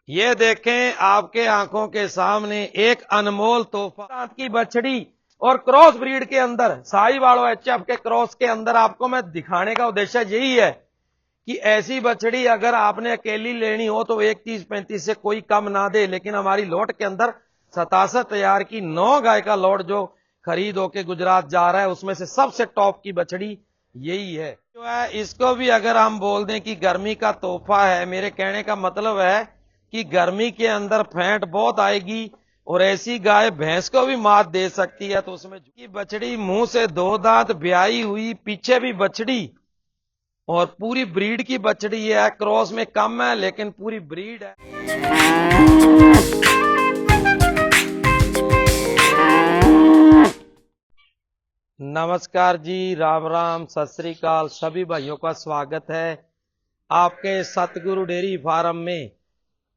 ये देखें आपके आंखों के सामने एक अनमोल तोहफा की बछड़ी और क्रॉस ब्रीड के अंदर साहिवाल एचएफ के क्रॉस के अंदर आपको मैं दिखाने का उद्देश्य यही है कि ऐसी बछड़ी अगर आपने अकेली लेनी हो तो 31-35 से कोई कम ना दे, लेकिन हमारी लॉट के अंदर 67,000 की 9 गाय का लॉट जो खरीद होके गुजरात जा रहा है उसमें से सबसे टॉप की बछड़ी यही है। जो है इसको भी अगर हम बोल दें कि गर्मी का तोहफा है, मेरे कहने का मतलब है कि गर्मी के अंदर फैट बहुत आएगी और ऐसी गाय भैंस को भी मात दे सकती है। तो उसमें की बछड़ी मुंह से 2 दांत ब्याई हुई, पीछे भी बछड़ी और पूरी ब्रीड की बछड़ी है। क्रॉस में कम है लेकिन पूरी ब्रीड है। नमस्कार जी, राम राम, सत श्री अकाल। सभी भाइयों का स्वागत है आपके सतगुरु डेयरी फार्म में।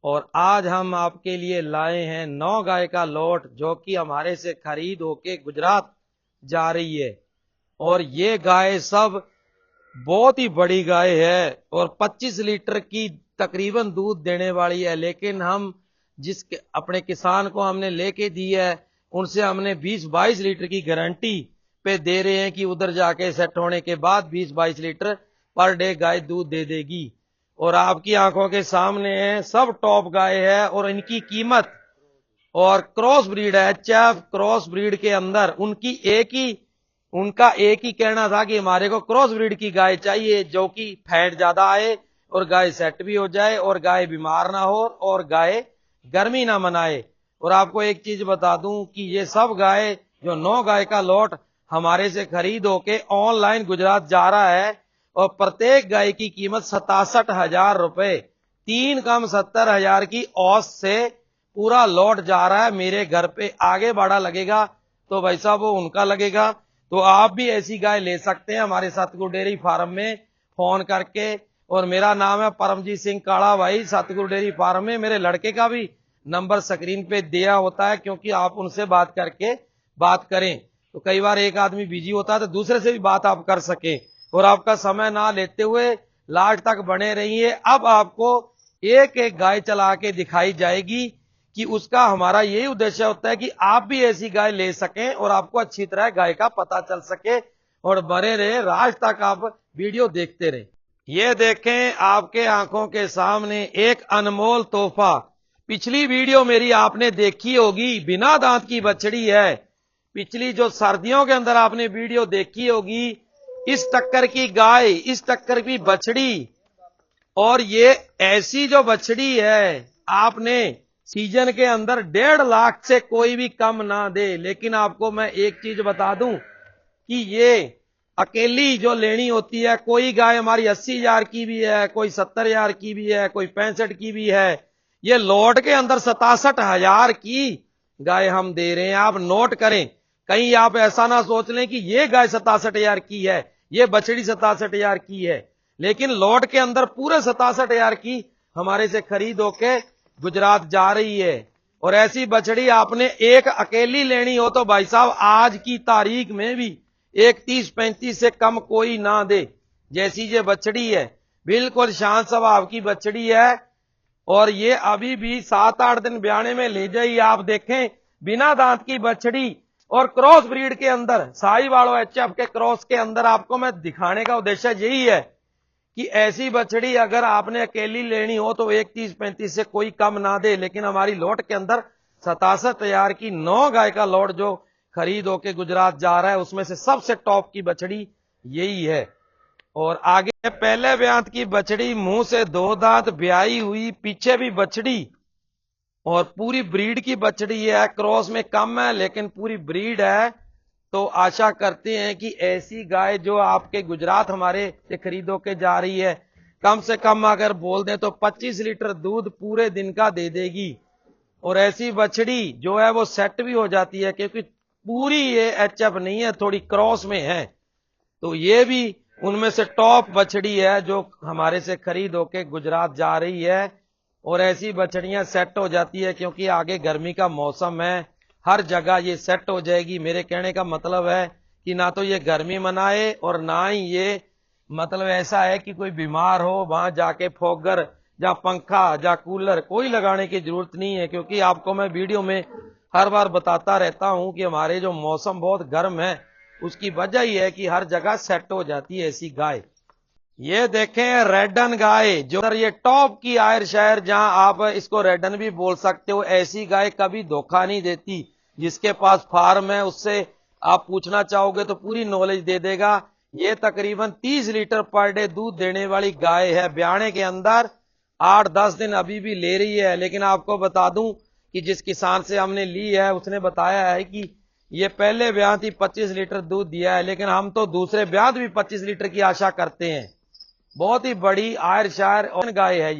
और आज हम आपके लिए लाए हैं 9 गाय का लॉट जो कि हमारे से खरीद होके गुजरात जा रही है। और ये गाय सब बहुत ही बड़ी गाय है और 25 लीटर की तकरीबन दूध देने वाली है। लेकिन हम जिस अपने किसान को हमने लेके दी है उनसे हमने 20-22 लीटर की गारंटी पे दे रहे हैं कि उधर जाके सेट होने के बाद 20-22 लीटर पर डे गाय दूध दे देगी। और आपकी आंखों के सामने है, सब टॉप गाय है और इनकी कीमत और क्रॉस ब्रीड है। एचएफ क्रॉस ब्रीड के अंदर उनका एक ही कहना था कि हमारे को क्रॉस ब्रीड की गाय चाहिए जो कि फैट ज्यादा आए और गाय सेट भी हो जाए और गाय बीमार ना हो और गाय गर्मी ना मनाए। और आपको एक चीज बता दूं कि ये सब गाय जो 9 गाय का लॉट हमारे से खरीद होके ऑनलाइन गुजरात जा रहा है और प्रत्येक गाय की कीमत 67,000 रुपए, 3 कम 70,000 की औसत से पूरा लॉट जा रहा है। मेरे घर पे आगे बाड़ा लगेगा तो भाई साहब वो उनका लगेगा। तो आप भी ऐसी गाय ले सकते हैं हमारे सतगुरु डेयरी फार्म में फोन करके। और मेरा नाम है परमजीत सिंह काड़ा भाई, सतगुरु डेयरी फार्म में। मेरे लड़के का भी नंबर स्क्रीन पे दिया होता है क्योंकि आप उनसे बात करके बात करें तो कई बार एक आदमी बिजी होता है तो दूसरे से भी बात आप कर सके। और आपका समय ना लेते हुए लास्ट तक बने रहिए। अब आपको एक एक गाय चला के दिखाई जाएगी कि उसका हमारा यही उद्देश्य होता है कि आप भी ऐसी गाय ले सकें और आपको अच्छी तरह गाय का पता चल सके और बने रहे लास्ट तक आप वीडियो देखते रहे। ये देखें आपके आंखों के सामने एक अनमोल तोहफा। पिछली वीडियो मेरी आपने देखी होगी, बिना दांत की बछड़ी है। पिछली जो सर्दियों के अंदर आपने वीडियो देखी होगी, इस टक्कर की गाय, इस टक्कर की बछड़ी। और ये ऐसी जो बछड़ी है आपने सीजन के अंदर 1.5 लाख से कोई भी कम ना दे। लेकिन आपको मैं एक चीज बता दूं कि ये अकेली जो लेनी होती है, कोई गाय हमारी 80,000 की भी है, कोई 70,000 की भी है, कोई 65 की भी है। ये लॉट के अंदर 67,000 की गाय हम दे रहे हैं। आप नोट करें, कहीं आप ऐसा ना सोच लें कि ये गाय 67,000 की है, ये बछड़ी 67,000 की है। लेकिन लॉट के अंदर पूरे 67,000 की हमारे से खरीद होके गुजरात जा रही है। और ऐसी बछड़ी आपने एक अकेली लेनी हो तो भाई साहब आज की तारीख में भी 31-35 से कम कोई ना दे। जैसी ये बछड़ी है बिल्कुल शांत स्वभाव की बछड़ी है और ये अभी भी 7-8 दिन ब्याने में ले जाइए। आप देखें बिना दांत की बछड़ी और क्रॉस ब्रीड के अंदर साहिवाल एचएफ के क्रॉस के अंदर आपको मैं दिखाने का उद्देश्य यही है कि ऐसी बछड़ी अगर आपने अकेली लेनी हो तो 31-35 से कोई कम ना दे। लेकिन हमारी लॉट के अंदर 67,000 की 9 गाय का लॉट जो खरीद होके गुजरात जा रहा है उसमें से सबसे टॉप की बछड़ी यही है। और आगे पहले ब्यांत की बछड़ी, मुंह से 2 दांत ब्याई हुई, पीछे भी बछड़ी और पूरी ब्रीड की बछड़ी है। क्रॉस में कम है लेकिन पूरी ब्रीड है। तो आशा करते हैं कि ऐसी गाय जो आपके गुजरात हमारे से खरीदो के जा रही है, कम से कम अगर बोल दें तो 25 लीटर दूध पूरे दिन का दे देगी। और ऐसी बछड़ी जो है वो सेट भी हो जाती है क्योंकि पूरी ये एचएफ नहीं है, थोड़ी क्रॉस में है। तो ये भी उनमें से टॉप बछड़ी है जो हमारे से खरीद होके गुजरात जा रही है। और ऐसी बछड़ियां सेट हो जाती है क्योंकि आगे गर्मी का मौसम है, हर जगह ये सेट हो जाएगी। मेरे कहने का मतलब है कि ना तो ये गर्मी मनाए और ना ही ये मतलब ऐसा है कि कोई बीमार हो वहां जाके फोगर जहाँ पंखा जहाँ कूलर कोई लगाने की जरूरत नहीं है, क्योंकि आपको मैं वीडियो में हर बार बताता रहता हूं कि हमारे जो मौसम बहुत गर्म है उसकी वजह ही है कि हर जगह सेट हो जाती है ऐसी गाय। ये देखें रेडन गाय, जो ये टॉप की आयर शायर, जहां आप इसको रेडन भी बोल सकते हो। ऐसी गाय कभी धोखा नहीं देती। जिसके पास फार्म है उससे आप पूछना चाहोगे तो पूरी नॉलेज दे देगा। ये तकरीबन 30 लीटर पर डे दूध देने वाली गाय है। ब्याने के अंदर 8-10 दिन अभी भी ले रही है। लेकिन आपको बता दूं कि जिस किसान से हमने ली है उसने बताया है कि ये पहले ब्याह थी 25 लीटर दूध दिया है, लेकिन हम तो दूसरे ब्याह भी 25 लीटर की आशा करते हैं। बहुत ही बड़ी आयर शायर और गाय है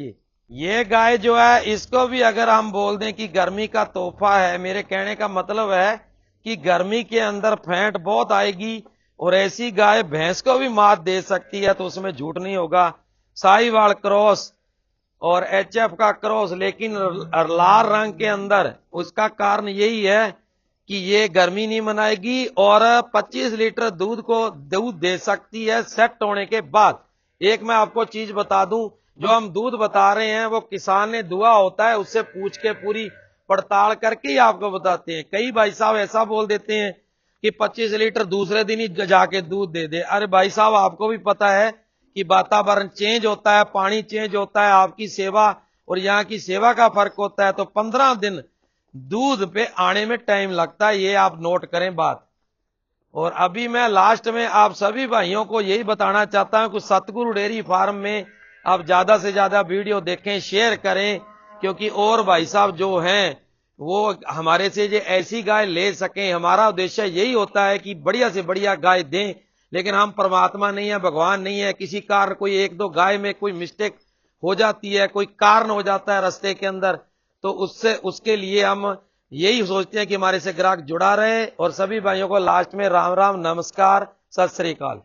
ये गाय जो है, इसको भी अगर हम बोल दें कि गर्मी का तोहफा है, मेरे कहने का मतलब है कि गर्मी के अंदर फैंट बहुत आएगी और ऐसी गाय भैंस को भी मात दे सकती है, तो उसमें झूठ नहीं होगा। साहिवाल क्रॉस और एचएफ का क्रॉस, लेकिन लाल रंग के अंदर, उसका कारण यही है कि ये गर्मी नहीं मनाएगी और 25 लीटर दूध दे सकती है सेट होने के बाद। एक मैं आपको चीज बता दूं, जो हम दूध बता रहे हैं वो किसान ने दुआ होता है, उससे पूछ के पूरी पड़ताल करके ही आपको बताते हैं। कई भाई साहब ऐसा बोल देते हैं कि 25 लीटर दूसरे दिन ही जाके दूध दे दे। अरे भाई साहब, आपको भी पता है कि वातावरण चेंज होता है, पानी चेंज होता है, आपकी सेवा और यहाँ की सेवा का फर्क होता है, तो 15 दिन दूध पे आने में टाइम लगता है। ये आप नोट करें बात। और अभी मैं लास्ट में आप सभी भाइयों को यही बताना चाहता हूं कि सतगुरु डेयरी फार्म में आप ज्यादा से ज्यादा वीडियो देखें, शेयर करें, क्योंकि और भाई साहब जो हैं वो हमारे से जो ऐसी गाय ले सकें। हमारा उद्देश्य यही होता है कि बढ़िया से बढ़िया गाय दें, लेकिन हम परमात्मा नहीं है, भगवान नहीं है। किसी कारण कोई 1-2 गाय में कोई मिस्टेक हो जाती है, कोई कारण हो जाता है रास्ते के अंदर, तो उसके लिए हम यही सोचते हैं कि हमारे से ग्राहक जुड़ा रहे। और सभी भाइयों को लास्ट में राम राम, नमस्कार, सत श्री अकाल।